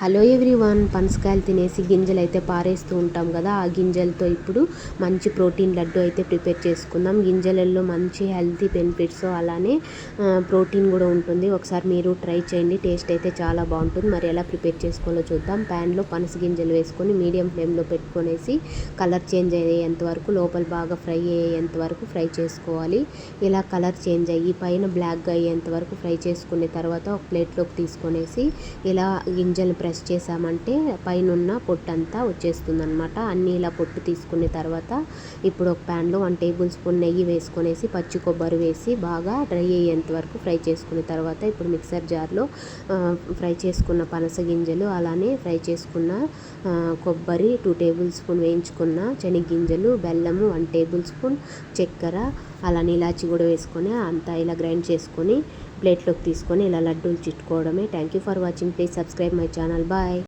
Hello everyone, పనసకాయలు తినేసి గింజలు అయితే పారేస్తూ ఉంటాం కదా. ఆ గింజలతో ఇప్పుడు మంచి ప్రోటీన్ లడ్డు అయితే ప్రిపేర్ చేసుకుందాం. గింజలలో మంచి హెల్తీ బెనిఫిట్స్ అలానే ప్రోటీన్ కూడా ఉంటుంది. ఒకసారి మీరు ట్రై చేయండి, టేస్ట్ అయితే చాలా బాగుంటుంది. మరి ఎలా ప్రిపేర్ చేసుకోవాలో చూద్దాం. ప్యాన్లో పనస గింజలు వేసుకొని మీడియం ఫ్లేమ్లో పెట్టుకొనేసి కలర్ చేంజ్ అయ్యేంత వరకు, లోపల బాగా ఫ్రై అయ్యేంత వరకు ఫ్రై చేసుకోవాలి. ఇలా కలర్ చేంజ్ అయ్యి పైన బ్లాక్గా అయ్యేంత వరకు ఫ్రై చేసుకున్న తర్వాత ఒక ప్లేట్లోకి తీసుకొనేసి ఇలా గింజలు ప్రెస్ చేసామంటే పైన పొట్టంతా వచ్చేస్తుంది అనమాట. అన్నీ ఇలా పొట్టు తీసుకున్న తర్వాత ఇప్పుడు ఒక ప్యాన్లో 1 టేబుల్ స్పూన్ నెయ్యి వేసుకొనేసి పచ్చి కొబ్బరి వేసి బాగా డ్రై అయ్యేంత వరకు ఫ్రై చేసుకున్న తర్వాత ఇప్పుడు మిక్సర్ జార్లో ఫ్రై చేసుకున్న పనస గింజలు అలానే ఫ్రై చేసుకున్న కొబ్బరి, 2 టేబుల్ స్పూన్ వేయించుకున్న శనగగింజలు, బెల్లము 1 టేబుల్ స్పూన్, చక్కెర అలానే ఇలాచి కూడా వేసుకొని అంతా ఇలా గ్రైండ్ చేసుకొని ప్లేట్లోకి తీసుకొని ఇలా లడ్డూలు చుట్టుకోవడమే. Thank you for watching. Please subscribe my channel. Bye.